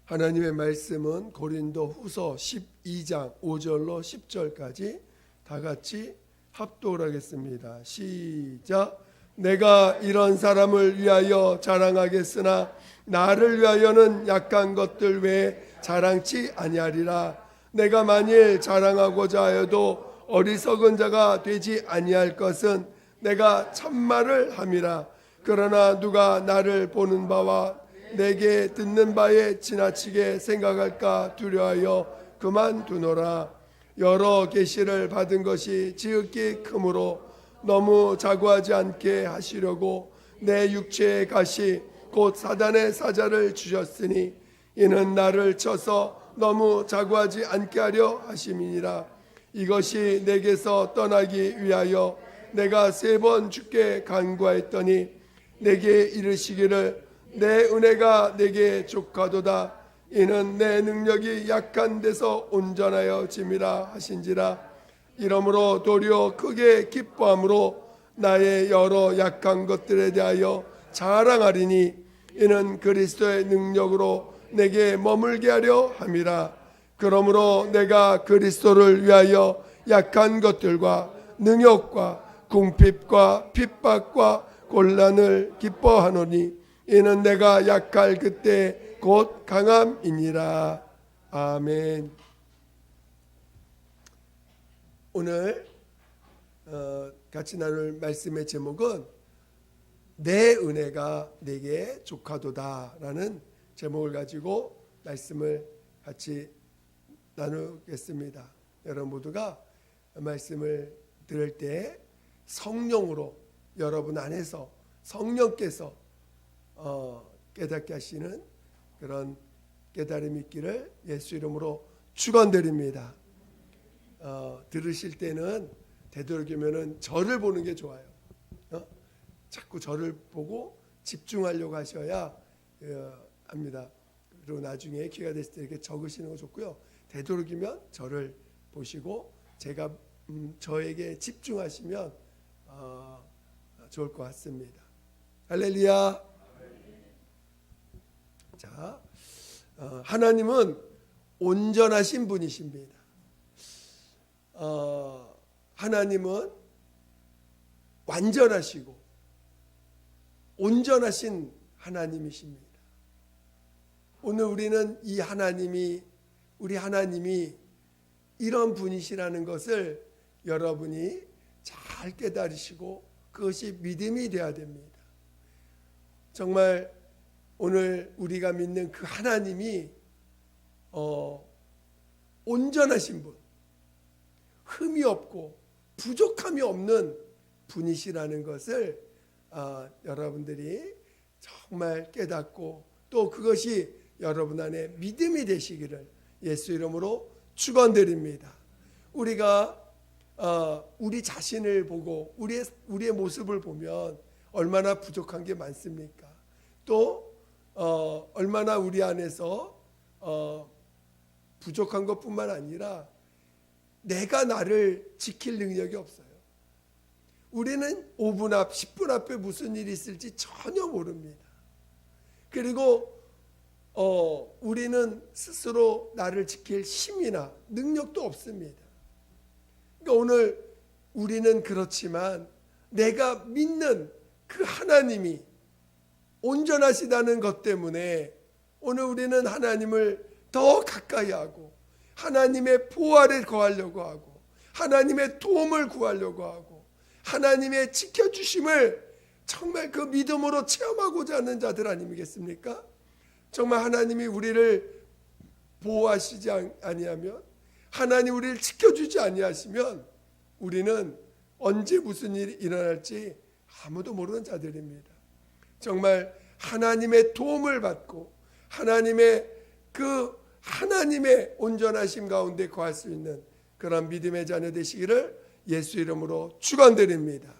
하나님의 말씀은 고린도 후서 12장 5절로 10절까지 다 같이 합독을 하겠습니다. 시작. 내가 이런 사람을 위하여 자랑하겠으나 나를 위하여는 약한 것들 외에 자랑치 아니하리라. 내가 만일 자랑하고자 하여도 어리석은 자가 되지 아니할 것은 내가 참말을 함이라. 그러나 누가 나를 보는 바와 내게 듣는 바에 지나치게 생각할까 두려워하여 그만두노라. 여러 계시를 받은 것이 지극히 크므로 너무 자고하지 않게 하시려고 내 육체의 가시 곧 사단의 사자를 주셨으니 이는 나를 쳐서 너무 자고하지 않게 하려 하심이니라. 이것이 내게서 떠나기 위하여 내가 3번 주께 간구하였더니 내게 이르시기를 내 은혜가 내게 족하도다. 이는 내 능력이 약한 데서 온전하여 짐이라 하신지라. 이러므로 도리어 크게 기뻐함으로 나의 여러 약한 것들에 대하여 자랑하리니 이는 그리스도의 능력으로 내게 머물게 하려 함이라. 그러므로 내가 그리스도를 위하여 약한 것들과 능욕과 궁핍과 핍박과 곤란을 기뻐하노니 이는 내가 약할 그때 곧 강함이니라. 아멘. 오늘 같이 나눌 말씀의 제목은 내 은혜가 내게 족하도다라는 제목을 가지고 말씀을 같이 나누겠습니다. 여러분 모두가 말씀을 들을 때 성령으로 여러분 안에서 성령께서 깨닫게 하시는 그런 깨달음이 있기를 예수 이름으로 축원드립니다. 들으실 때는 되도록이면은 저를 보는 게 좋아요. 자꾸 저를 보고 집중하려고 하셔야 합니다. 그리고 나중에 기회가 됐을 때 이렇게 적으시는 거 좋고요. 되도록이면 저를 보시고 제가 저에게 집중하시면 좋을 것 같습니다. 할렐루야. 자, 하나님은 온전하신 분이십니다. 하나님은 완전하시고 온전하신 하나님이십니다. 오늘 우리는 우리 하나님이 이런 분이시라는 것을 여러분이 잘 깨달으시고 그것이 믿음이 되어야 됩니다. 정말 오늘 우리가 믿는 그 하나님이 온전하신 분, 흠이 없고 부족함이 없는 분이시라는 것을 여러분들이 정말 깨닫고 또 그것이 여러분 안에 믿음이 되시기를 예수 이름으로 축원드립니다. 우리가 우리 자신을 보고 우리의 모습을 보면 얼마나 부족한 게 많습니까? 또 얼마나 우리 안에서 부족한 것뿐만 아니라 내가 나를 지킬 능력이 없어요. 우리는 5분 앞, 10분 앞에 무슨 일이 있을지 전혀 모릅니다. 그리고 우리는 스스로 나를 지킬 힘이나 능력도 없습니다. 그러니까 오늘 우리는 그렇지만 내가 믿는 그 하나님이 온전하시다는 것 때문에 오늘 우리는 하나님을 더 가까이 하고 하나님의 보호 아래 거하려고 하고 하나님의 도움을 구하려고 하고 하나님의 지켜주심을 정말 그 믿음으로 체험하고자 하는 자들 아니겠습니까? 정말 하나님이 우리를 보호하시지 아니하면 하나님 우리를 지켜주지 아니하시면 우리는 언제 무슨 일이 일어날지 아무도 모르는 자들입니다. 정말 하나님의 도움을 받고 하나님의 온전하심 가운데 거할 수 있는 그런 믿음의 자녀 되시기를 예수 이름으로 축원드립니다.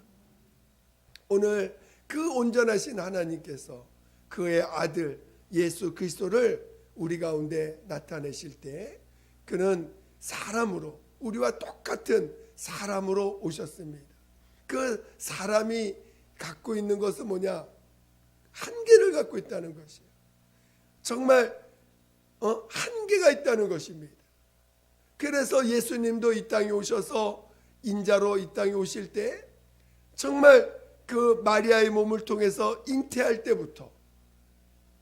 오늘 그 온전하신 하나님께서 그의 아들 예수 그리스도를 우리 가운데 나타내실 때 그는 사람으로 우리와 똑같은 사람으로 오셨습니다. 그 사람이 갖고 있는 것은 뭐냐? 한계를 갖고 있다는 것이에요. 정말 한계가 있다는 것입니다. 그래서 예수님도 이 땅에 오셔서 인자로 이 땅에 오실 때 정말 그 마리아의 몸을 통해서 잉태할 때부터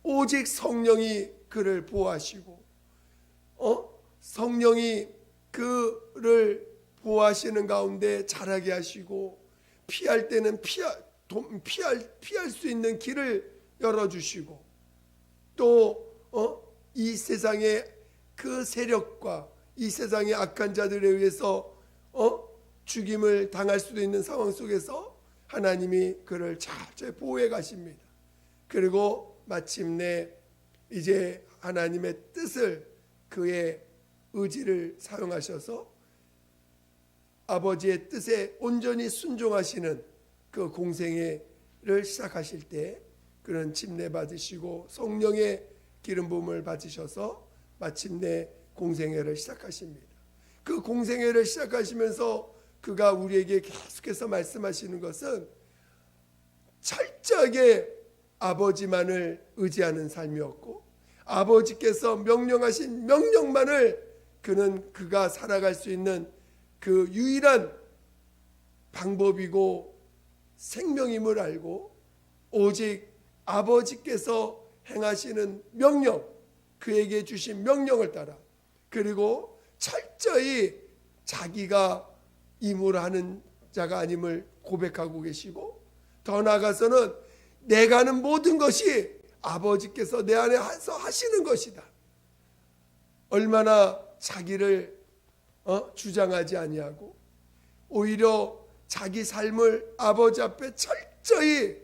오직 성령이 그를 보호하시고 성령이 그를 보호하시는 가운데 자라게 하시고 피할 때는 피할 수 있는 길을 열어주시고 또 이 세상의 그 세력과 이 세상의 악한 자들에 의해서 죽임을 당할 수도 있는 상황 속에서 하나님이 그를 잘 보호해 가십니다. 그리고 마침내 이제 하나님의 뜻을 그의 의지를 사용하셔서 아버지의 뜻에 온전히 순종하시는 그 공생애를 시작하실 때 그는 침례 받으시고 성령의 기름 부음을 받으셔서 마침내 공생애를 시작하십니다. 그 공생애를 시작하시면서 그가 우리에게 계속해서 말씀하시는 것은 철저하게 아버지만을 의지하는 삶이었고 아버지께서 명령하신 명령만을 그가 살아갈 수 있는 그 유일한 방법이고 생명임을 알고 오직 아버지께서 행하시는 명령, 그에게 주신 명령을 따라 그리고 철저히 자기가 임무하는 자가 아님을 고백하고 계시고 더 나아가서는 내가 하는 모든 것이 아버지께서 내 안에서 하시는 것이다. 얼마나 자기를 주장하지 아니하고 오히려 자기 삶을 아버지 앞에 철저히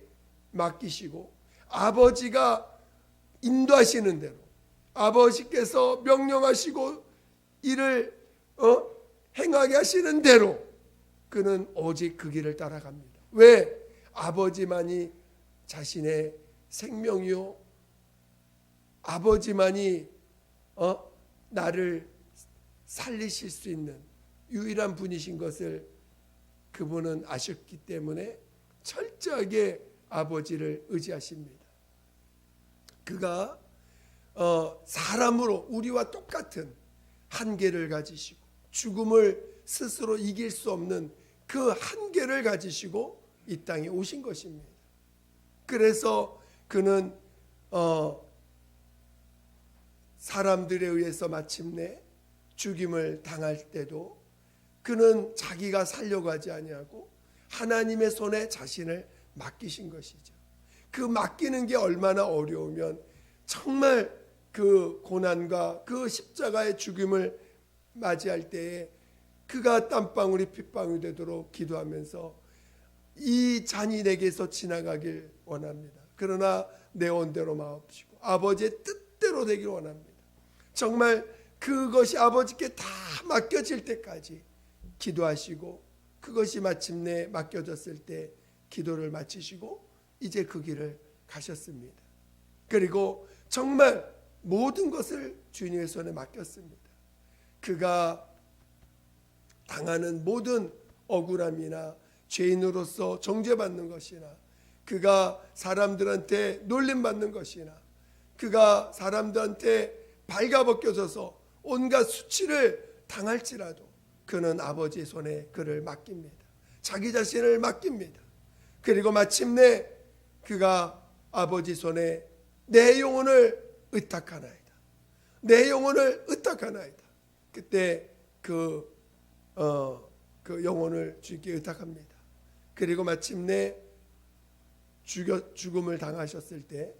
맡기시고 아버지가 인도하시는 대로 아버지께서 명령하시고 이를 행하게 하시는 대로 그는 오직 그 길을 따라갑니다. 왜? 아버지만이 자신의 생명이요 아버지만이 나를 살리실 수 있는 유일한 분이신 것을 그분은 아셨기 때문에 철저하게 아버지를 의지하십니다. 그가 사람으로 우리와 똑같은 한계를 가지시고 죽음을 스스로 이길 수 없는 그 한계를 가지시고 이 땅에 오신 것입니다. 그래서 그는 사람들에 의해서 마침내 죽임을 당할 때도 그는 자기가 살려고 하지 아니하고 하나님의 손에 자신을 맡기신 것이죠. 그 맡기는 게 얼마나 어려우면 정말 그 고난과 그 십자가의 죽임을 맞이할 때에 그가 땀방울이 핏방울이 되도록 기도하면서 이 잔이 내게서 지나가길 원합니다. 그러나 내 온대로 마옵시고 아버지의 뜻대로 되길 원합니다. 정말 그것이 아버지께 다 맡겨질 때까지 기도하시고 그것이 마침내 맡겨졌을 때 기도를 마치시고 이제 그 길을 가셨습니다. 그리고 정말 모든 것을 주님의 손에 맡겼습니다. 그가 당하는 모든 억울함이나 죄인으로서 정죄받는 것이나 그가 사람들한테 놀림받는 것이나 그가 사람들한테 발가벗겨져서 온갖 수치를 당할지라도 그는 아버지의 손에 그를 맡깁니다. 자기 자신을 맡깁니다. 그리고 마침내 그가 아버지 손에 내 영혼을 의탁하나이다. 내 영혼을 의탁하나이다. 그때 그 영혼을 주께 의탁합니다. 그리고 마침내 죽음을 당하셨을 때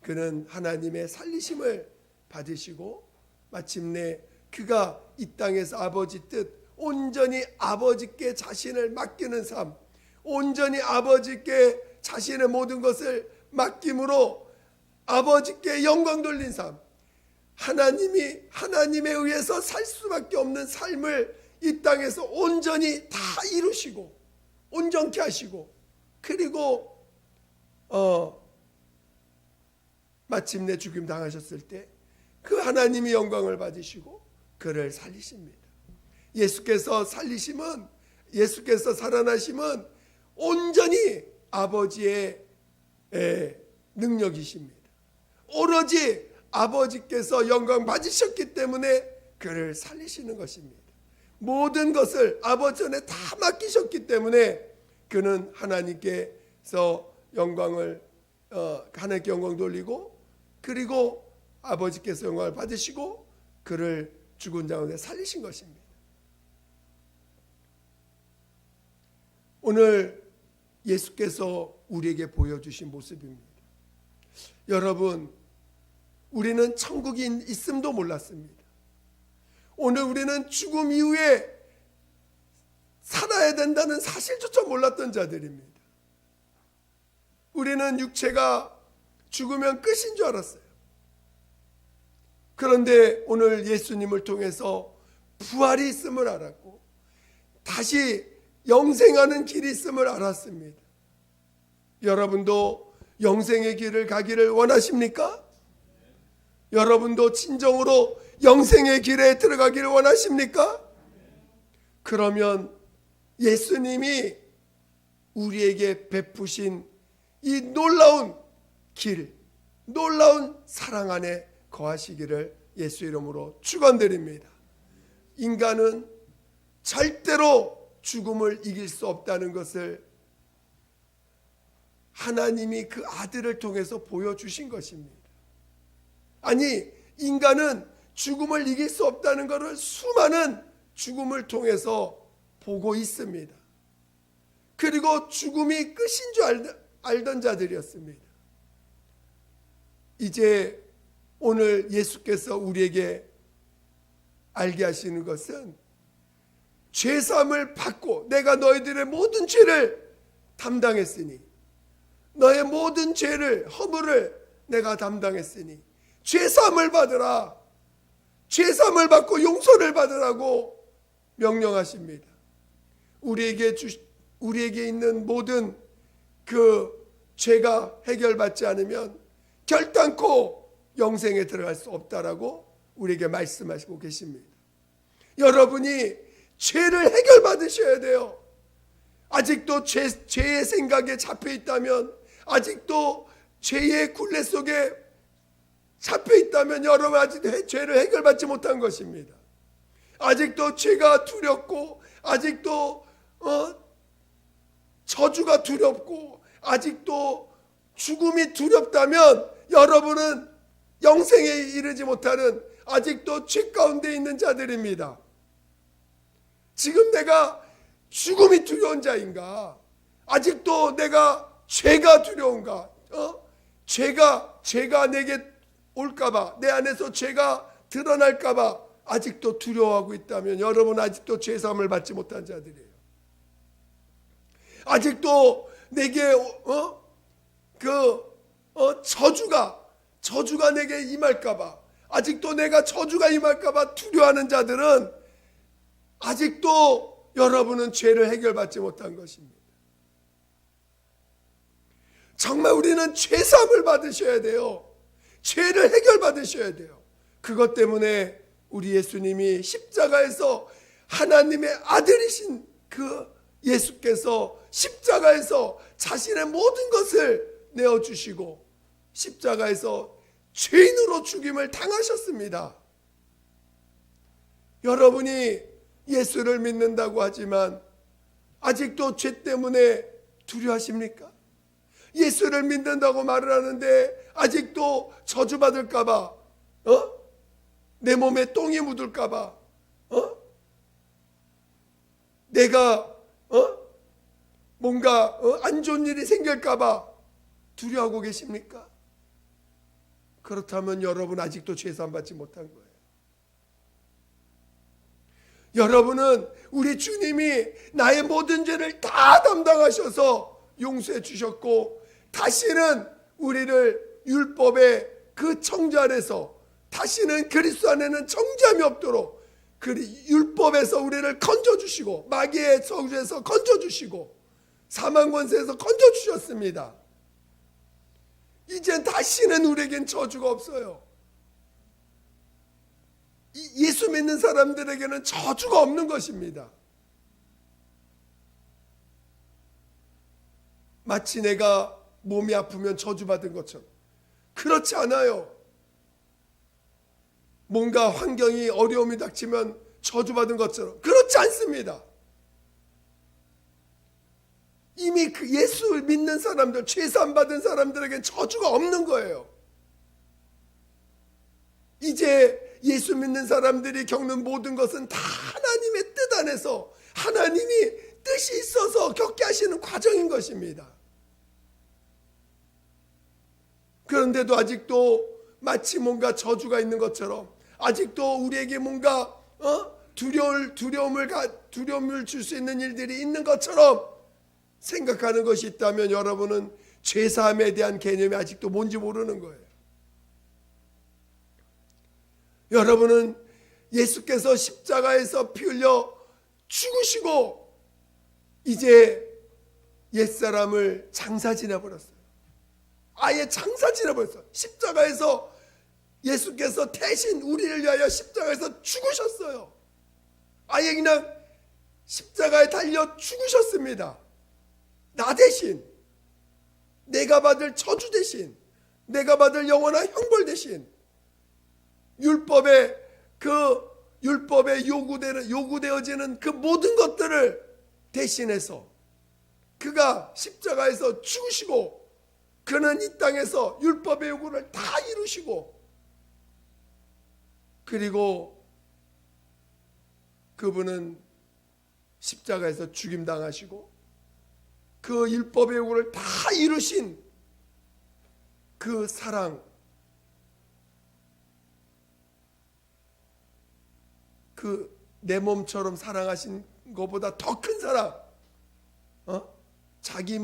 그는 하나님의 살리심을 받으시고 마침내 그가 이 땅에서 아버지 뜻 온전히 아버지께 자신을 맡기는 삶, 온전히 아버지께 자신의 모든 것을 맡김으로 아버지께 영광 돌린 삶, 하나님에 의해서 살 수밖에 없는 삶을 이 땅에서 온전히 다 이루시고 온전케 하시고 그리고 마침내 죽임 당하셨을 때 그 하나님이 영광을 받으시고 그를 살리십니다. 예수께서 살아나심은 온전히 아버지의 능력이십니다. 오로지 아버지께서 영광 받으셨기 때문에 그를 살리시는 것입니다. 모든 것을 아버지 전에 다 맡기셨기 때문에 그는 하나님께서 하나님께 영광 돌리고, 그리고 아버지께서 영광을 받으시고 그를 죽은 자 가운데 살리신 것입니다. 오늘 예수께서 우리에게 보여주신 모습입니다. 여러분, 우리는 천국이 있음도 몰랐습니다. 오늘 우리는 죽음 이후에 살아야 된다는 사실조차 몰랐던 자들입니다. 우리는 육체가 죽으면 끝인 줄 알았어요. 그런데 오늘 예수님을 통해서 부활이 있음을 알았고 다시 영생하는 길이 있음을 알았습니다. 여러분도 영생의 길을 가기를 원하십니까? 여러분도 진정으로 영생의 길에 들어가기를 원하십니까? 그러면 예수님이 우리에게 베푸신 이 놀라운 길, 놀라운 사랑 안에 거하시기를 예수 이름으로 축원드립니다. 인간은 절대로 죽음을 이길 수 없다는 것을 하나님이 그 아들을 통해서 보여주신 것입니다. 아니, 인간은 죽음을 이길 수 없다는 것을 수많은 죽음을 통해서 보고 있습니다. 그리고 죽음이 끝인 줄 알던 자들이었습니다. 이제 오늘 예수께서 우리에게 알게 하시는 것은 죄사함을 받고 내가 너희들의 모든 죄를 담당했으니, 너의 모든 죄를, 허물을 내가 담당했으니 죄사함을 받으라, 죄사함을 받고 용서를 받으라고 명령하십니다. 우리에게 있는 모든 그 죄가 해결받지 않으면 결단코 영생에 들어갈 수 없다라고 우리에게 말씀하시고 계십니다. 여러분이 죄를 해결받으셔야 돼요. 아직도 죄의 생각에 잡혀 있다면, 아직도 죄의 굴레 속에 잡혀 있다면 여러분 아직도 죄를 해결받지 못한 것입니다. 아직도 죄가 두렵고, 아직도 저주가 두렵고, 아직도 죽음이 두렵다면 여러분은 영생에 이르지 못하는 아직도 죄 가운데 있는 자들입니다. 지금 내가 죽음이 두려운 자인가? 아직도 내가 죄가 두려운가? 죄가 내게 올까봐, 내 안에서 죄가 드러날까봐 아직도 두려워하고 있다면 여러분 아직도 죄사함을 받지 못한 자들이에요. 아직도 내게 저주가 내게 임할까봐, 아직도 내가 저주가 임할까봐 두려워하는 자들은 아직도 여러분은 죄를 해결받지 못한 것입니다. 정말 우리는 죄사함을 받으셔야 돼요. 죄를 해결받으셔야 돼요. 그것 때문에 우리 예수님이 십자가에서 하나님의 아들이신 그 예수께서 십자가에서 자신의 모든 것을 내어주시고 십자가에서 죄인으로 죽임을 당하셨습니다. 여러분이 예수를 믿는다고 하지만 아직도 죄 때문에 두려워하십니까? 예수를 믿는다고 말을 하는데 아직도 저주받을까봐, 내 몸에 똥이 묻을까봐, 내가 뭔가 안 좋은 일이 생길까봐 두려워하고 계십니까? 그렇다면 여러분 아직도 죄사함 받지 못한 거예요. 여러분은 우리 주님이 나의 모든 죄를 다 담당하셔서 용서해 주셨고, 다시는 우리를 율법의 그 청자 안에서, 다시는 그리스도 안에는 정죄함이 없도록 율법에서 우리를 건져주시고, 마귀의 저주에서 건져주시고, 사망 권세에서 건져주셨습니다. 이젠 다시는 우리에겐 저주가 없어요. 예수 믿는 사람들에게는 저주가 없는 것입니다. 마치 내가 몸이 아프면 저주받은 것처럼. 그렇지 않아요. 뭔가 환경이 어려움이 닥치면 저주받은 것처럼, 그렇지 않습니다. 이미 그 예수 믿는 사람들, 죄산 받은 사람들에게 저주가 없는 거예요. 이제 예수 믿는 사람들이 겪는 모든 것은 다 하나님의 뜻 안에서 하나님이 뜻이 있어서 겪게 하시는 과정인 것입니다. 그런데도 아직도 마치 뭔가 저주가 있는 것처럼, 아직도 우리에게 뭔가 두려움을 줄 수 있는 일들이 있는 것처럼 생각하는 것이 있다면 여러분은 죄사함에 대한 개념이 아직도 뭔지 모르는 거예요. 여러분은 예수께서 십자가에서 피 흘려 죽으시고 이제 옛사람을 장사 지내버렸어요. 아예 장사 지내버렸어요. 십자가에서 예수께서 대신 우리를 위하여 십자가에서 죽으셨어요. 아예 그냥 십자가에 달려 죽으셨습니다. 나 대신, 내가 받을 저주 대신, 내가 받을 영원한 형벌 대신, 율법에 요구되어지는 그 모든 것들을 대신해서 그가 십자가에서 죽으시고, 그는 이 땅에서 율법의 요구를 다 이루시고, 그리고 그분은 십자가에서 죽임당하시고 그 율법의 요구를 다 이루신 그 사랑, 그 내 몸처럼 사랑하신 것보다 더 큰 사랑, 자기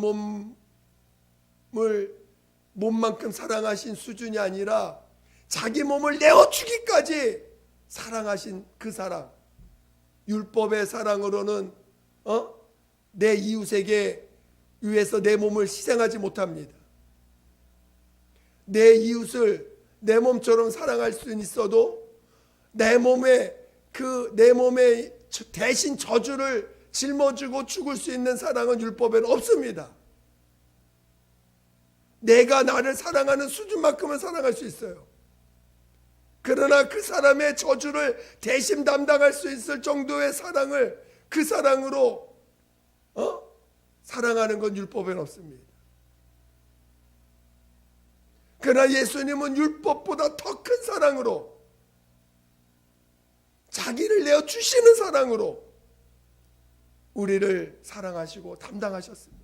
몸만큼 사랑하신 수준이 아니라 자기 몸을 내어주기까지 사랑하신 그 사랑, 율법의 사랑으로는 내 이웃에게 위해서 내 몸을 희생하지 못합니다. 내 이웃을 내 몸처럼 사랑할 수는 있어도 내 몸에 대신 저주를 짊어지고 죽을 수 있는 사랑은 율법에는 없습니다. 내가 나를 사랑하는 수준만큼은 사랑할 수 있어요. 그러나 그 사람의 저주를 대신 담당할 수 있을 정도의 사랑을 그 사랑으로 사랑하는 건 율법에는 없습니다. 그러나 예수님은 율법보다 더 큰 사랑으로, 자기를 내어주시는 사랑으로 우리를 사랑하시고 담당하셨습니다.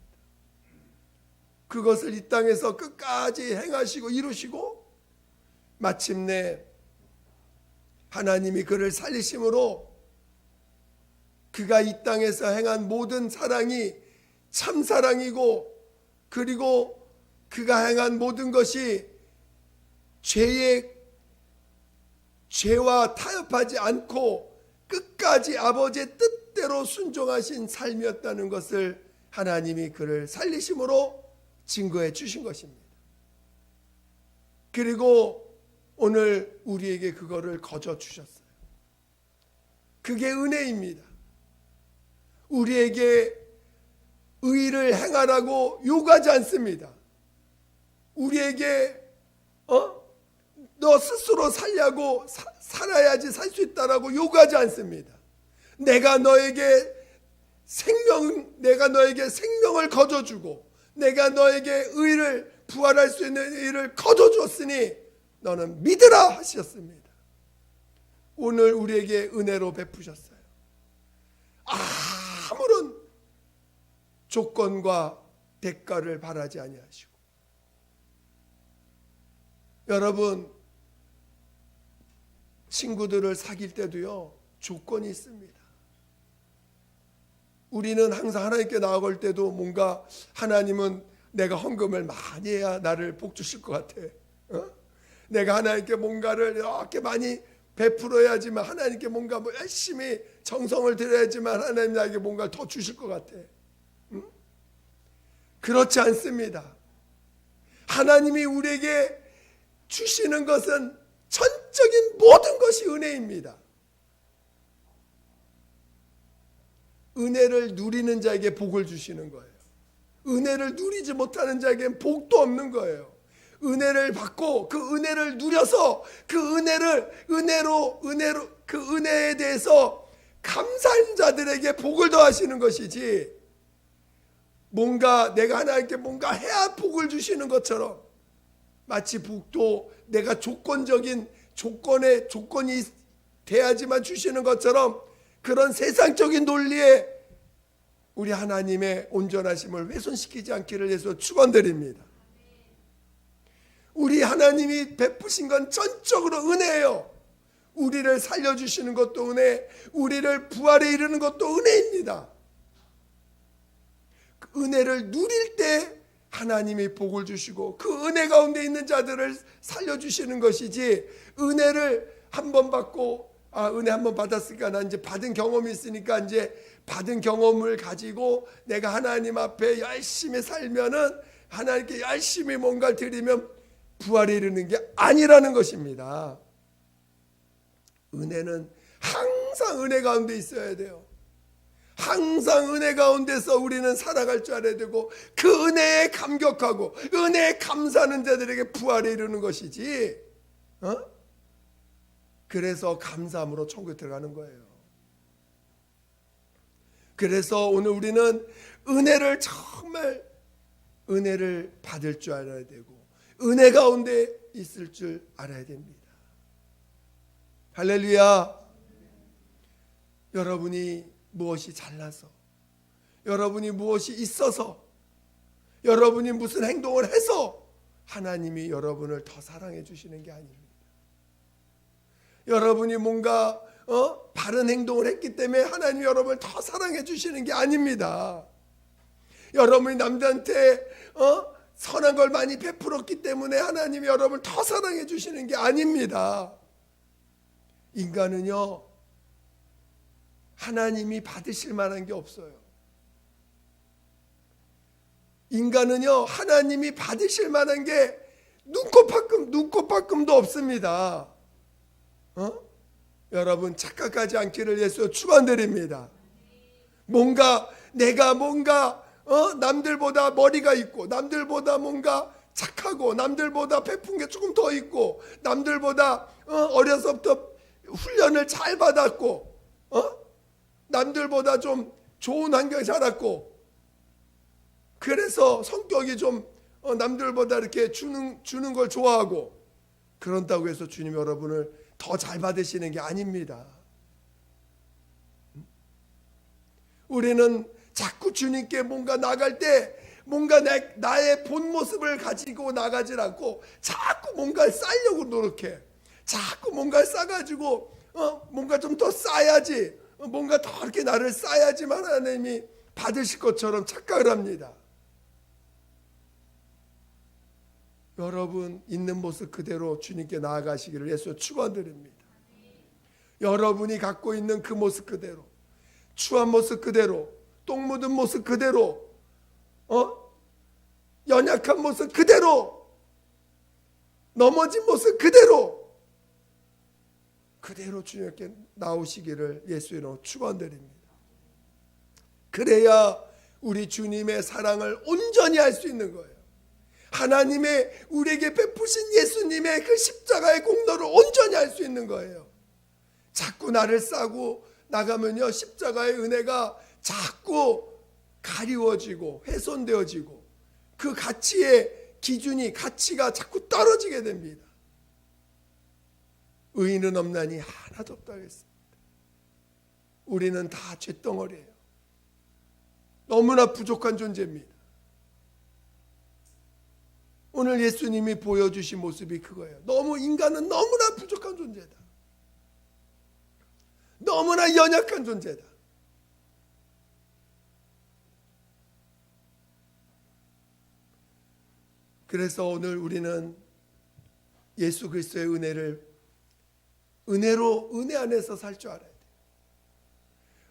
그것을 이 땅에서 끝까지 행하시고 이루시고 마침내 하나님이 그를 살리심으로 그가 이 땅에서 행한 모든 사랑이 참 사랑이고, 그리고 그가 행한 모든 것이 죄와 타협하지 않고 끝까지 아버지의 뜻대로 순종하신 삶이었다는 것을 하나님이 그를 살리심으로 증거해 주신 것입니다. 그리고 오늘 우리에게 그거를 거저 주셨어요. 그게 은혜입니다. 우리에게 의를 행하라고 요구하지 않습니다. 우리에게 너 스스로 살아야지 살 수 있다라고 요구하지 않습니다. 내가 너에게 생명을 거저주고 내가 너에게 부활할 수 있는 의를 거저주었으니 너는 믿으라 하셨습니다. 오늘 우리에게 은혜로 베푸셨어요. 아무런 조건과 대가를 바라지 아니하시고. 여러분, 친구들을 사귈 때도요, 조건이 있습니다. 우리는 항상 하나님께 나아갈 때도 뭔가 하나님은 내가 헌금을 많이 해야 나를 복 주실 것 같아. 내가 하나님께 뭔가를 이렇게 많이 베풀어야지만, 하나님께 뭔가 열심히 정성을 들여야지만 하나님 나에게 뭔가를 더 주실 것 같아. 그렇지 않습니다. 하나님이 우리에게 주시는 것은 전적인 모든 것이 은혜입니다. 은혜를 누리는 자에게 복을 주시는 거예요. 은혜를 누리지 못하는 자에게는 복도 없는 거예요. 은혜를 받고 그 은혜를 누려서 그 은혜로 그 은혜에 대해서 감사한 자들에게 복을 더하시는 것이지, 뭔가 내가 하나님께 뭔가 해야 복을 주시는 것처럼, 마치 복도 내가 조건이 돼야지만 주시는 것처럼, 그런 세상적인 논리에 우리 하나님의 온전하심을 훼손시키지 않기를 예수 축원드립니다. 우리 하나님이 베푸신 건 전적으로 은혜예요. 우리를 살려주시는 것도 은혜, 우리를 부활에 이르는 것도 은혜입니다. 그 은혜를 누릴 때 하나님이 복을 주시고 그 은혜 가운데 있는 자들을 살려주시는 것이지, 은혜를 한 번 받고 은혜 한 번 받았으니까 나 이제 받은 경험이 있으니까 이제 받은 경험을 가지고 내가 하나님 앞에 열심히 살면은, 하나님께 열심히 뭔가를 드리면 부활에 이르는 게 아니라는 것입니다. 은혜는 항상 은혜 가운데 있어야 돼요. 항상 은혜 가운데서 우리는 살아갈 줄 알아야 되고, 그 은혜에 감격하고 은혜에 감사하는 자들에게 부활에 이르는 것이지, 그래서 감사함으로 천국에 들어가는 거예요. 그래서 오늘 우리는 정말 은혜를 받을 줄 알아야 되고, 은혜 가운데 있을 줄 알아야 됩니다. 할렐루야. 여러분이 무엇이 잘나서, 여러분이 무엇이 있어서, 여러분이 무슨 행동을 해서 하나님이 여러분을 더 사랑해 주시는 게 아닙니다. 여러분이 뭔가 바른 행동을 했기 때문에 하나님이 여러분을 더 사랑해 주시는 게 아닙니다. 여러분이 남들한테 선한 걸 많이 베풀었기 때문에 하나님이 여러분을 더 사랑해 주시는 게 아닙니다. 인간은요, 하나님이 받으실 만한 게 없어요. 인간은요, 하나님이 받으실 만한 게 눈꼽만큼도 없습니다. 여러분 착각하지 않기를 예수 축원드립니다. 내가 남들보다 머리가 있고, 남들보다 뭔가 착하고, 남들보다 베푼 게 조금 더 있고, 남들보다 어려서부터 훈련을 잘 받았고, 남들보다 좀 좋은 환경에 자랐고, 그래서 성격이 좀 남들보다 이렇게 주는 걸 좋아하고, 그런다고 해서 주님 여러분을 더 잘 받으시는 게 아닙니다. 우리는 자꾸 주님께 뭔가 나갈 때 뭔가 나의 본 모습을 가지고 나가질 않고, 자꾸 뭔가를 쌓으려고 노력해. 자꾸 뭔가를 쌓아가지고 뭔가 좀 더 쌓아야지, 뭔가 더 이렇게 나를 쌓아야지만 하나님이 받으실 것처럼 착각을 합니다. 여러분 있는 모습 그대로 주님께 나아가시기를 예수 축원드립니다. 여러분이 갖고 있는 그 모습 그대로, 추한 모습 그대로, 똥 묻은 모습 그대로, 연약한 모습 그대로, 넘어진 모습 그대로 주님께 나오시기를 예수 이름으로 축원드립니다. 그래야 우리 주님의 사랑을 온전히 할 수 있는 거예요. 하나님의 우리에게 베푸신 예수님의 그 십자가의 공로를 온전히 할 수 있는 거예요. 자꾸 나를 싸고 나가면요, 십자가의 은혜가 자꾸 가리워지고 훼손되어지고, 그 가치가 자꾸 떨어지게 됩니다. 의인은 없나니 하나도 없다 했습니다. 우리는 다 쇳덩어리예요. 너무나 부족한 존재입니다. 오늘 예수님이 보여주신 모습이 그거예요. 인간은 너무나 부족한 존재다. 너무나 연약한 존재다. 그래서 오늘 우리는 예수 그리스도의 은혜 안에서 살 줄 알아야 돼요.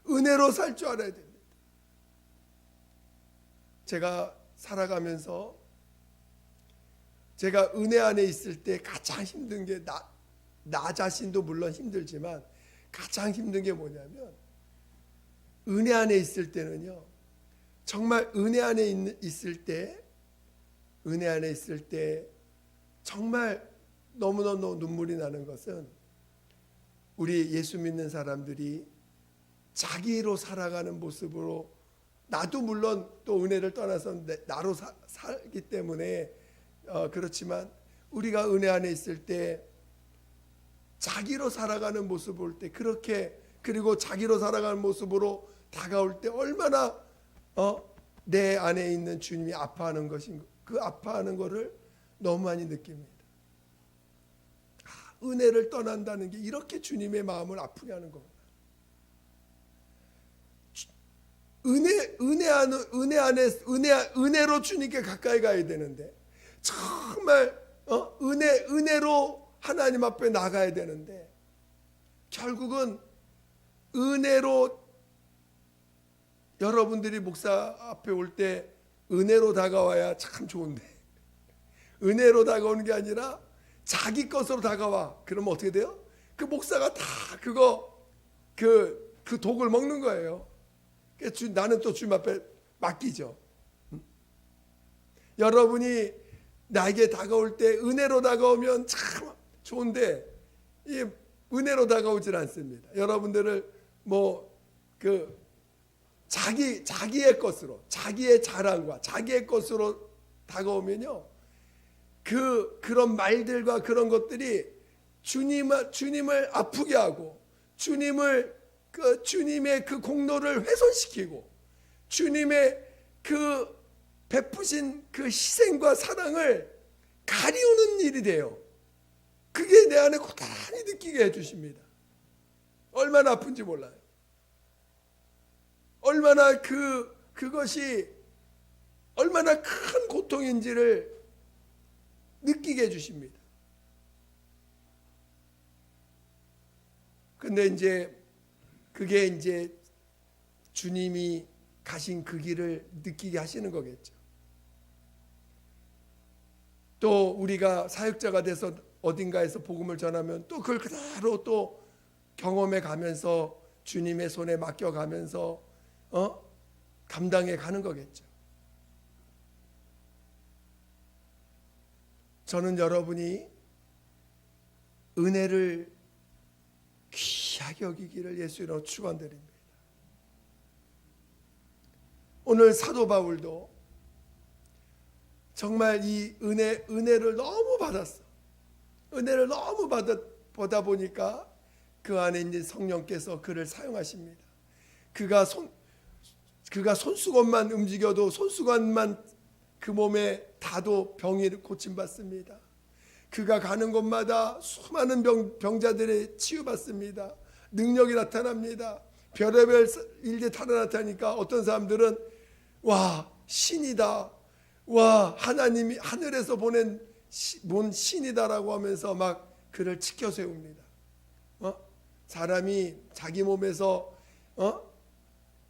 은혜로 살 줄 알아야 됩니다. 제가 살아가면서 제가 은혜 안에 있을 때 가장 힘든 게 나 자신도 물론 힘들지만 가장 힘든 게 뭐냐면, 은혜 안에 있을 때는요, 정말 은혜 안에 있을 때 정말 너무너무 눈물이 나는 것은 우리 예수 믿는 사람들이 자기로 살아가는 모습으로, 나도 물론 또 은혜를 떠나서 나로 살기 때문에 그렇지만 우리가 은혜 안에 있을 때 자기로 살아가는 모습을 볼 때, 그렇게 그리고 자기로 살아가는 모습으로 다가올 때 얼마나 내 안에 있는 주님이 아파하는 것인, 그 아파하는 것을 너무 많이 느낍니다. 은혜를 떠난다는 게 이렇게 주님의 마음을 아프게 하는 거구나. 은혜로 주님께 가까이 가야 되는데, 정말 은혜로 하나님 앞에 나가야 되는데, 결국은 은혜로, 여러분들이 목사 앞에 올 때 은혜로 다가와야 참 좋은데, 은혜로 다가오는 게 아니라 자기 것으로 다가와. 그러면 어떻게 돼요? 그 목사가 다 그 독을 먹는 거예요. 나는 또 주님 앞에 맡기죠. 여러분이 나에게 다가올 때 은혜로 다가오면 참 좋은데, 이 은혜로 다가오질 않습니다. 여러분들을 자기의 것으로, 자기의 자랑과 자기의 것으로 다가오면요, 그런 말들과 그런 것들이 주님을 아프게 하고, 주님의 그 공로를 훼손시키고, 주님의 그 베푸신 그 희생과 사랑을 가리우는 일이 돼요. 그게 내 안에 고스란히 느끼게 해주십니다. 얼마나 아픈지 몰라요. 얼마나 그것이 얼마나 큰 고통인지를 느끼게 해주십니다. 근데 그게 이제 주님이 가신 그 길을 느끼게 하시는 거겠죠. 또 우리가 사역자가 돼서 어딘가에서 복음을 전하면 또 그걸 그대로 또 경험해 가면서 주님의 손에 맡겨가면서 감당해 가는 거겠죠. 저는 여러분이 은혜를 귀하게 여기기를 예수 이름으로 축원드립니다. 오늘 사도 바울도 정말 이 은혜를 너무 받았어. 은혜를 너무 보다 보니까 그 안에 있는 성령께서 그를 사용하십니다. 그가 손수건만 움직여도, 손수건만 그 몸에 닿아도 병이 고침받습니다. 그가 가는 곳마다 수많은 병자들이 치유받습니다. 능력이 나타납니다. 별의별 일들이 다 나타나니까 어떤 사람들은 와, 신이다, 와, 하나님이 하늘에서 보낸 신이다라고 하면서 막 그를 지켜 세웁니다. 사람이 자기 몸에서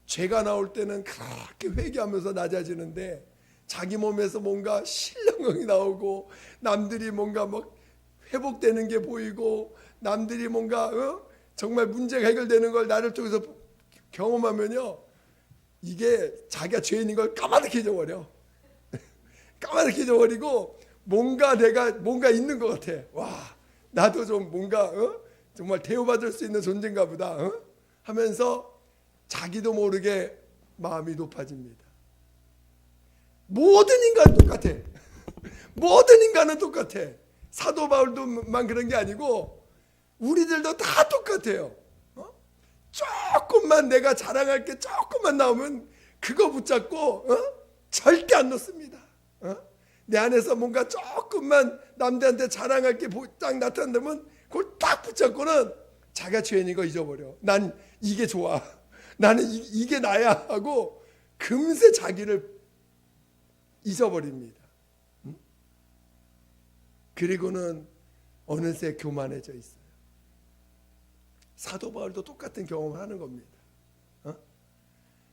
죄가 나올 때는 그렇게 회개하면서 낮아지는데, 자기 몸에서 뭔가 신령이 나오고, 남들이 뭔가 막 회복되는 게 보이고, 남들이 뭔가 정말 문제가 해결되는 걸 나를 통해서 경험하면요, 이게 자기가 죄인인 걸 까마득히 잊어버려. 까마득히 잊어버리고, 뭔가 있는 것 같아. 와, 나도 좀 뭔가 정말 대우받을 수 있는 존재인가 보다 하면서 자기도 모르게 마음이 높아집니다. 모든 인간은 똑같아. 모든 인간은 똑같아. 사도 바울도만 그런 게 아니고 우리들도 다 똑같아요. 조금만 내가 자랑할 게 조금만 나오면 그거 붙잡고 절대 안 놓습니다. 내 안에서 뭔가 조금만 남들한테 자랑할 게 딱 나타난다면 그걸 딱 붙잡고는 자기가 죄인인 거 잊어버려. 난 이게 좋아, 나는 이게 나야 하고 금세 자기를 잊어버립니다. 그리고는 어느새 교만해져 있어요. 사도 바울도 똑같은 경험을 하는 겁니다.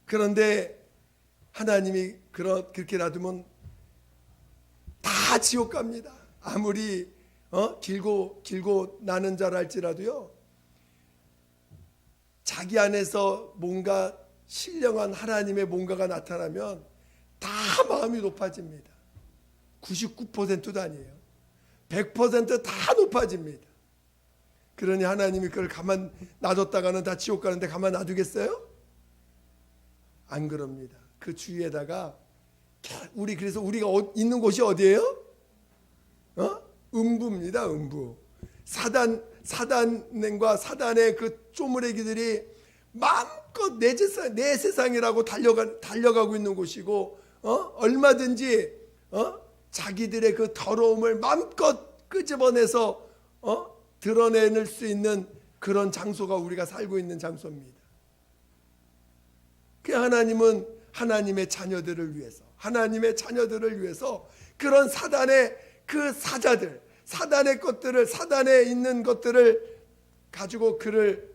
그런데 하나님이 그렇게 놔두면 다 지옥 갑니다. 아무리 길고 나는 줄 알지라도요, 자기 안에서 뭔가 신령한 하나님의 뭔가가 나타나면 다 마음이 높아집니다. 99%도 아니에요. 100%다 높아집니다. 그러니 하나님이 그걸 가만 놔뒀다가는 다 지옥 가는데 가만 놔두겠어요? 안 그럽니다. 그 주위에다가 그래서 우리가 있는 곳이 어디예요? 음부입니다. 음부. 사단과 사단의 그 쪼무레기들이 마음껏 내 세상이라고 달려가고 있는 곳이고, 얼마든지 자기들의 그 더러움을 마음껏 끄집어내서 드러낼 수 있는 그런 장소가 우리가 살고 있는 장소입니다. 그 하나님은 하나님의 자녀들을 위해서 그런 사단의 그 사자들, 사단의 것들을, 사단에 있는 것들을 가지고 그를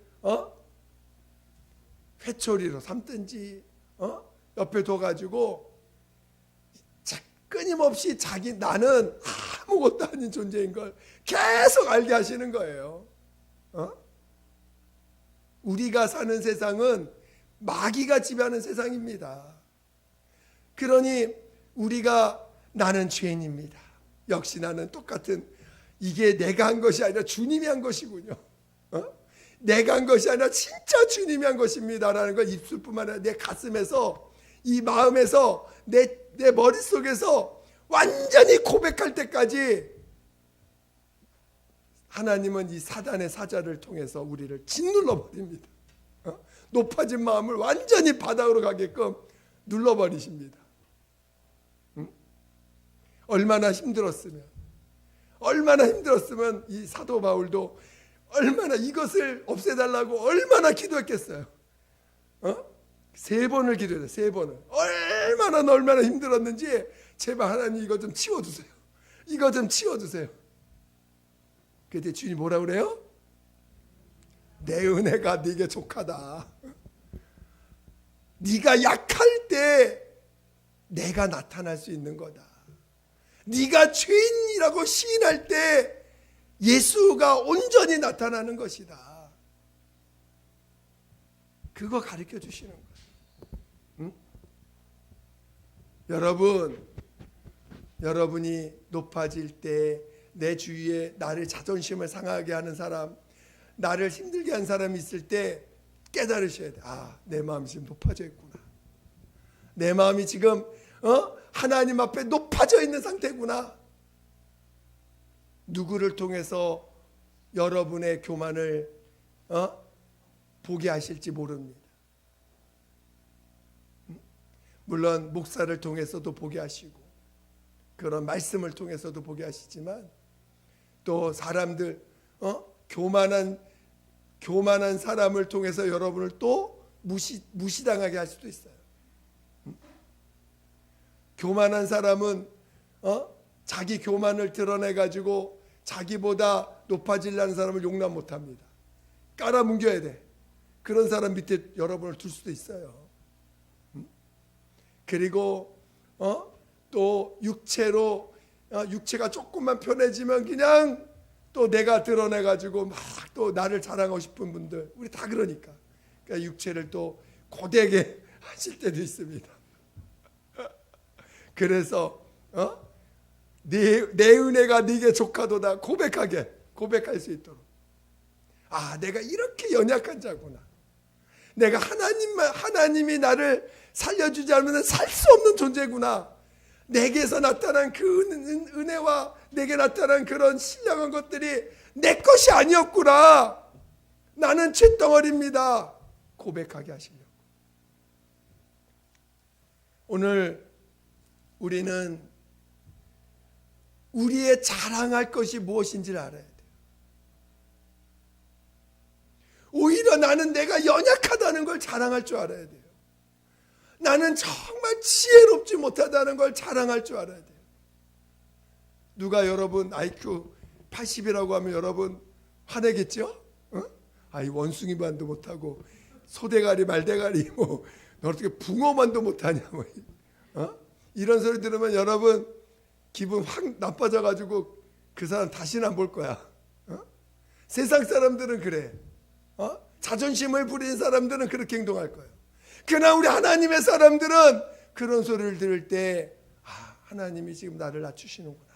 회초리로 삼든지 옆에 둬가지고 끊임없이 나는 아무것도 아닌 존재인 걸 계속 알게 하시는 거예요. 우리가 사는 세상은 마귀가 지배하는 세상입니다. 그러니 우리가 나는 죄인입니다. 역시 나는 똑같은, 이게 내가 한 것이 아니라 주님이 한 것이군요. 내가 한 것이 아니라 진짜 주님이 한 것입니다라는 걸 입술뿐만 아니라 내 가슴에서, 이 마음에서, 내 머릿속에서 완전히 고백할 때까지 하나님은 이 사단의 사자를 통해서 우리를 짓눌러 버립니다. 높아진 마음을 완전히 바닥으로 가게끔 눌러버리십니다. 얼마나 힘들었으면 이 사도 바울도 얼마나 이것을 없애달라고 얼마나 기도했겠어요. 3번을 기도했어요. 3번을. 얼마나 힘들었는지 제발 하나님 이거 좀 치워주세요. 이거 좀 치워주세요. 그때 주님이 뭐라 그래요? 내 은혜가 네게 족하다. 네가 약할 때 내가 나타날 수 있는 거다. 네가 죄인이라고 시인할 때 예수가 온전히 나타나는 것이다. 그거 가르쳐 주시는 거예요. 응? 여러분이 높아질 때 내 주위에 나를 자존심을 상하게 하는 사람, 나를 힘들게 한 사람이 있을 때 깨달으셔야 돼. 내 마음이 지금 높아져 있구나. 내 마음이 지금 하나님 앞에 높아져 있는 상태구나. 누구를 통해서 여러분의 교만을 보게 하실지 모릅니다. 물론 목사를 통해서도 보게 하시고 그런 말씀을 통해서도 보게 하시지만 또 사람들 교만한 사람을 통해서 여러분을 또 무시당하게 할 수도 있어요. 교만한 사람은 자기 교만을 드러내 가지고 자기보다 높아지려는 사람을 용납 못합니다. 깔아뭉겨야 돼. 그런 사람 밑에 여러분을 둘 수도 있어요. 그리고 또 육체가 조금만 편해지면 그냥 또 내가 드러내 가지고 막 또 나를 자랑하고 싶은 분들, 우리 다 그러니까 육체를 또 고되게 하실 때도 있습니다. 그래서 내 은혜가 네게 족하도다 고백할 수 있도록, 내가 이렇게 연약한 자구나. 내가 하나님이 나를 살려주지 않으면 살 수 없는 존재구나. 내게서 나타난 그 은혜와 내게 나타난 그런 신령한 것들이 내 것이 아니었구나. 나는 쇳덩어리입니다. 고백하게 하시려고. 오늘 우리는 우리의 자랑할 것이 무엇인지를 알아야 돼요. 오히려 나는 내가 연약하다는 걸 자랑할 줄 알아야 돼요. 나는 정말 지혜롭지 못하다는 걸 자랑할 줄 알아야 돼요. 누가 여러분 IQ 80이라고 하면 여러분 화내겠죠? 이 원숭이만도 못하고 소대가리 말대가리 너 어떻게 붕어만도 못하냐 이런 소리 들으면 여러분 기분 확 나빠져가지고 그 사람 다시는 안 볼 거야. 세상 사람들은 그래. 자존심을 부리는 사람들은 그렇게 행동할 거예요. 그러나 우리 하나님의 사람들은 그런 소리를 들을 때 하나님이 지금 나를 낮추시는구나.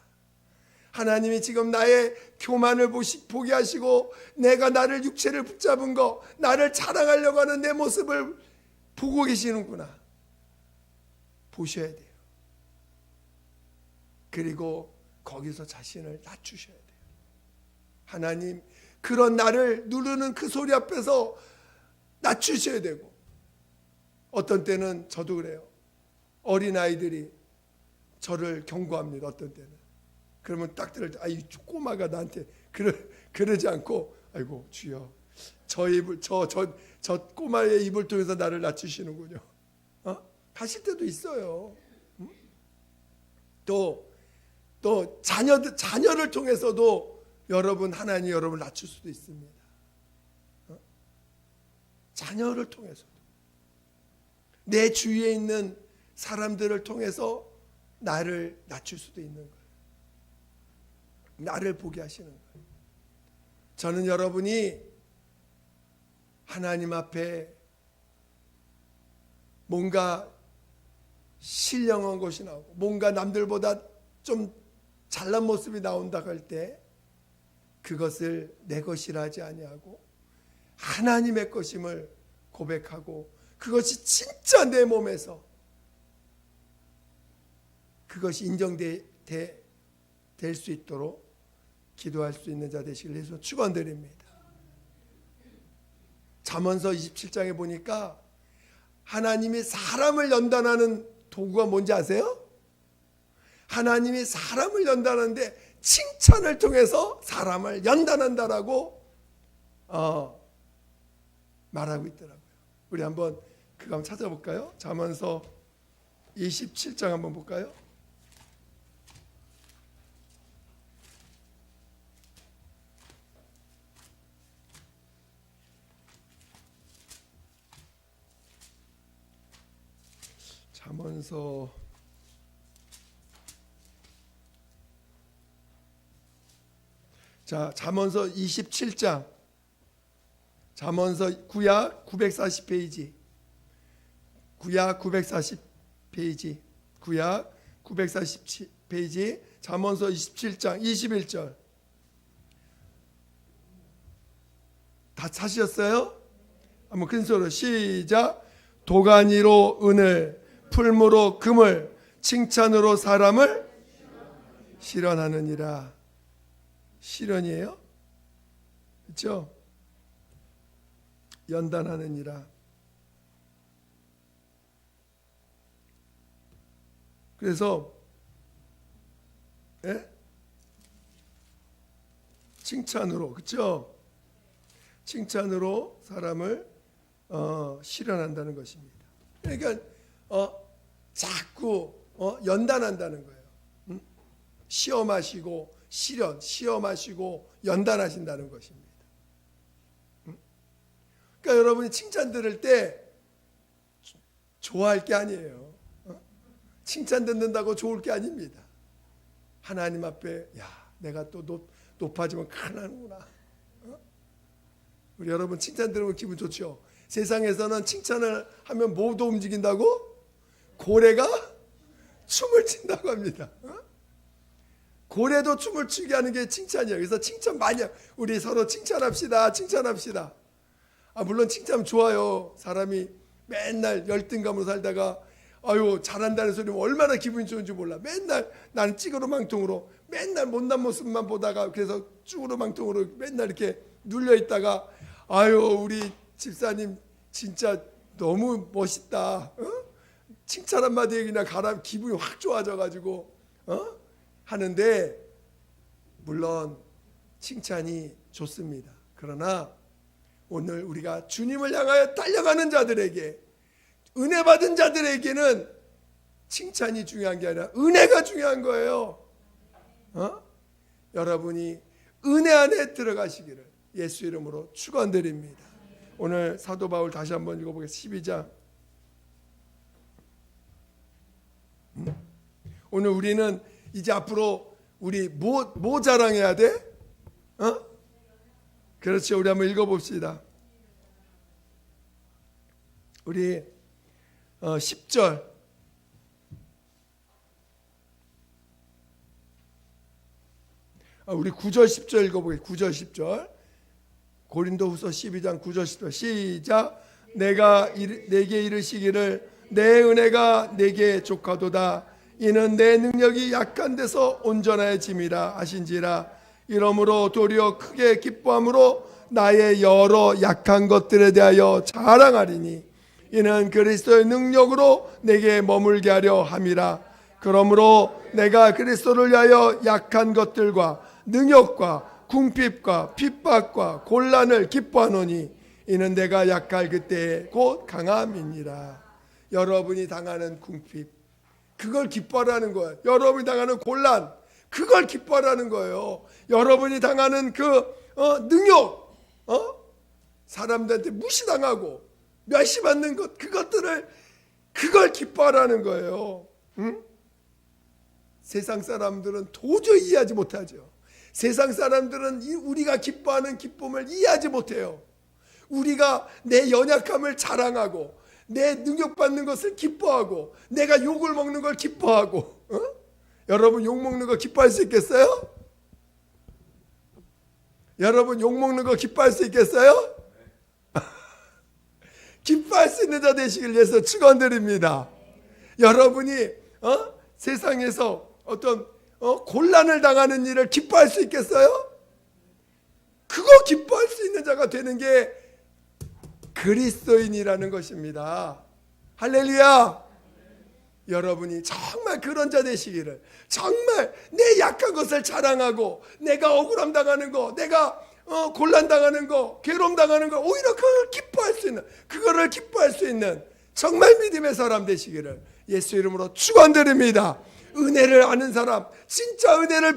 하나님이 지금 나의 교만을 보게 하시고 내가 나를 육체를 붙잡은 거, 나를 자랑하려고 하는 내 모습을 보고 계시는구나. 보셔야 돼요. 그리고 거기서 자신을 낮추셔야 돼요. 하나님, 그런 나를 누르는 그 소리 앞에서 낮추셔야 되고, 어떤 때는 저도 그래요. 어린아이들이 저를 경고합니다. 어떤 때는. 그러면 딱 들을 때, 이 꼬마가 나한테 그러지 않고, 아이고 주여, 저 꼬마의 입을 통해서 나를 낮추시는군요. 하실 때도 있어요. 또 자녀를 통해서도 하나님이 여러분을 낮출 수도 있습니다. 자녀를 통해서도, 내 주위에 있는 사람들을 통해서 나를 낮출 수도 있는 거예요. 나를 보게 하시는 거예요. 저는 여러분이 하나님 앞에 뭔가 신령한 것이 나오고 뭔가 남들보다 좀 잘난 모습이 나온다 할 때 그것을 내 것이라 하지 아니하고 하나님의 것임을 고백하고 그것이 진짜 내 몸에서 그것이 인정될 수 있도록 기도할 수 있는 자 되시길 예수 축원드립니다. 잠언서 27장에 보니까 하나님이 사람을 연단하는 도구가 뭔지 아세요? 하나님이 사람을 연단하는데 칭찬을 통해서 사람을 연단한다라고 말하고 있더라고요. 우리 한번 그거 한번 찾아볼까요? 잠언서 27장 한번 볼까요? 잠언서 27장 잠언서 구약 940페이지 구약 940페이지 잠언서 27장 21절 다 찾으셨어요? 한번 큰 소리로 시작. 도가니로 은을, 풀무로 금을, 칭찬으로 사람을 실현하느니라. 실현이에요? 그렇죠? 연단하느니라. 그래서 칭찬으로, 그렇죠? 칭찬으로 사람을 실현한다는 것입니다. 그러니까 자꾸 연단한다는 거예요. 시험하시고 시험하시고 연단하신다는 것입니다. 그러니까 여러분이 칭찬 들을 때 좋아할 게 아니에요. 칭찬 듣는다고 좋을 게 아닙니다. 하나님 앞에 내가 또 높아지면 큰일 나는구나. 우리 여러분 칭찬 들으면 기분 좋죠? 세상에서는 칭찬을 하면 뭐도 움직인다고? 고래가 춤을 춘다고 합니다. 고래도 춤을 추게 하는 게 칭찬이에요. 그래서 칭찬 많이 우리 서로 칭찬합시다. 물론 칭찬 좋아요. 사람이 맨날 열등감으로 살다가 잘한다는 소리면 얼마나 기분이 좋은지 몰라. 맨날 나는 찌그러망통으로 맨날 못난 모습만 보다가 그래서 쭈그러망통으로 맨날 이렇게 눌려 있다가 우리 집사님 진짜 너무 멋있다. 칭찬 한마디에 그냥 기분이 확 좋아져가지고 하는데 물론 칭찬이 좋습니다. 그러나 오늘 우리가 주님을 향하여 달려가는 자들에게 은혜 받은 자들에게는 칭찬이 중요한 게 아니라 은혜가 중요한 거예요. 여러분이 은혜 안에 들어가시기를 예수 이름으로 축원드립니다. 오늘 사도 바울 다시 한번 읽어보겠습니다. 12장. 오늘 우리는 이제 앞으로 우리 뭐 자랑해야 돼? 그렇죠. 우리 한번 읽어봅시다. 우리 10절 우리 9절 10절 읽어보겠습니다. 9절 10절 고린도후서 12장 9절 10절 시작. 내가 내게 이르시기를 내 은혜가 내게 족하도다. 이는 내 능력이 약한 데서 온전해짐이라 하신지라. 이러므로 도리어 크게 기뻐함으로 나의 여러 약한 것들에 대하여 자랑하리니 이는 그리스도의 능력으로 내게 머물게 하려 함이라. 그러므로 내가 그리스도를 위하여 약한 것들과 능욕과 궁핍과 핍박과 곤란을 기뻐하노니 이는 내가 약할 그때에 곧 강함이니라. 여러분이 당하는 궁핍, 그걸 기뻐하라는 거예요. 여러분이 당하는 곤란, 그걸 기뻐하라는 거예요. 여러분이 당하는 능욕, 사람들한테 무시당하고 멸시받는 것, 그걸 기뻐하라는 거예요. 응? 세상 사람들은 도저히 이해하지 못하죠. 세상 사람들은 우리가 기뻐하는 기쁨을 이해하지 못해요. 우리가 내 연약함을 자랑하고 내 능력받는 것을 기뻐하고 내가 욕을 먹는 걸 기뻐하고 여러분 욕 먹는 거 기뻐할 수 있겠어요? 여러분 욕 먹는 거 기뻐할 수 있겠어요? 기뻐할 수 있는 자 되시길 위해서 축원드립니다. 여러분이 세상에서 어떤 곤란을 당하는 일을 기뻐할 수 있겠어요? 그거 기뻐할 수 있는 자가 되는 게 그리스도인이라는 것입니다. 할렐루야. 여러분이 정말 그런 자 되시기를, 정말 내 약한 것을 자랑하고 내가 억울함 당하는 거, 내가 곤란 당하는 거, 괴로움 당하는 거, 오히려 그걸 기뻐할 수 있는, 그거를 기뻐할 수 있는 정말 믿음의 사람 되시기를 예수 이름으로 축원드립니다. 은혜를 아는 사람, 진짜 은혜를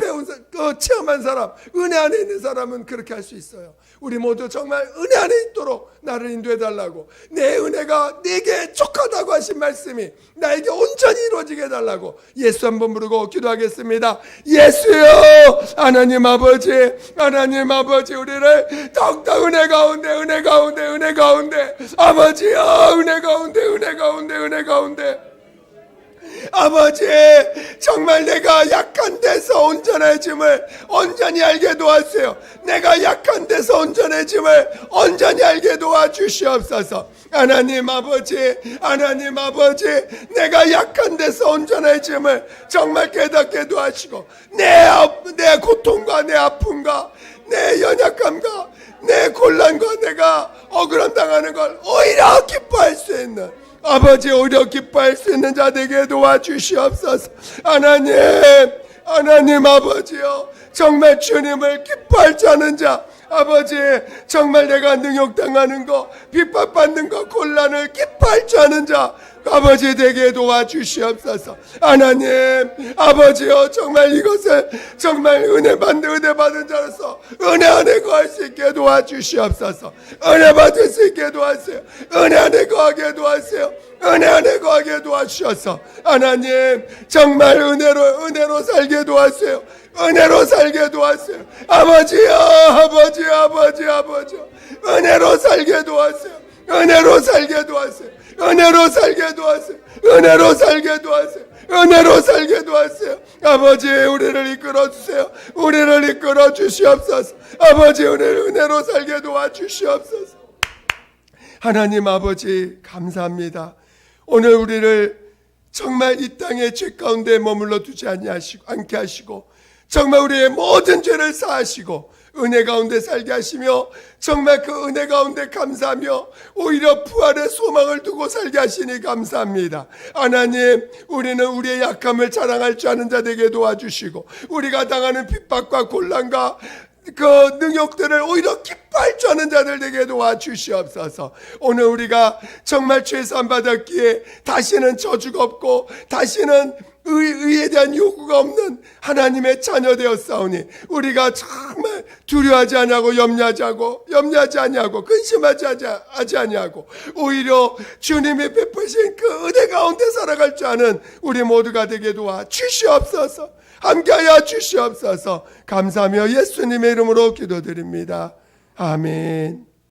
체험한 사람, 은혜 안에 있는 사람은 그렇게 할 수 있어요. 우리 모두 정말 은혜 안에 있도록 나를 인도해 달라고, 내 은혜가 내게 족하다고 하신 말씀이 나에게 온전히 이루어지게 해달라고 예수 한번 부르고 기도하겠습니다. 예수여, 하나님 아버지, 하나님 아버지, 우리를 더욱더 은혜 가운데, 은혜 가운데, 은혜 가운데, 아버지여, 은혜 가운데, 은혜 가운데, 은혜 가운데, 아버지, 정말 내가 약한 데서 온전해짐을 온전히 알게 도와주세요. 내가 약한 데서 온전해짐을 온전히 알게 도와주시옵소서. 하나님 아버지, 하나님 아버지, 내가 약한 데서 온전해짐을 정말 깨닫게 도와주시고 내 고통과 내 아픔과 내 연약함과 내 곤란과 내가 억울함 당하는 걸 오히려 기뻐할 수 있는, 아버지 오히려 기뻐할 수 있는 자 되게 도와주시옵소서. 하나님, 하나님 아버지요, 정말 주님을 기뻐할 줄 아는 자, 아버지 정말 내가 능욕당하는 거, 핍박받는 거, 곤란을 기뻐할 줄 아는 자 아버지 되게 도와주시옵소서. 하나님 아버지요, 정말 이것을 정말 은혜 받은 자로서 은혜 안에 거할 수 있게 도와주시옵소서. 은혜 받을 수 있게 도와주세요. 은혜 안에 거하게 도와주세요. 은혜 안에 거하게 도와주셔서 하나님 정말 은혜로 살게 도와주세요. 은혜로 살게 도와주세요. 아버지요, 아버지, 아버지, 아버지, 은혜로 살게 도와주세요. 은혜로 살게 도와주세요. 은혜로 살게 도와주세요. 은혜로 살게 도와주세요. 은혜로 살게 도와주세요. 아버지 우리를 이끌어 주세요. 우리를 이끌어 주시옵소서. 아버지 은혜로 살게 도와주시옵소서. 하나님 아버지 감사합니다. 오늘 우리를 정말 이 땅의 죄 가운데 머물러 두지 않게 하시고 정말 우리의 모든 죄를 사하시고 은혜 가운데 살게 하시며 정말 그 은혜 가운데 감사하며 오히려 부활의 소망을 두고 살게 하시니 감사합니다. 하나님 우리는 우리의 약함을 자랑할 줄 아는 자 되게 도와주시고 우리가 당하는 핍박과 곤란과 그 능욕들을 오히려 기뻐할 줄 아는 자들 되게 도와주시옵소서. 오늘 우리가 정말 죄사함 받았기에 다시는 저주가 없고 다시는 의에 대한 요구가 없는 하나님의 자녀 되었사오니 우리가 정말 두려워하지 아니하고 염려하지 아니하고 근심하지 아니하고 오히려 주님이 베푸신 그 은혜 가운데 살아갈 줄 아는 우리 모두가 되게 도와주시옵소서. 함께하여 주시옵소서. 감사하며 예수님의 이름으로 기도드립니다. 아멘.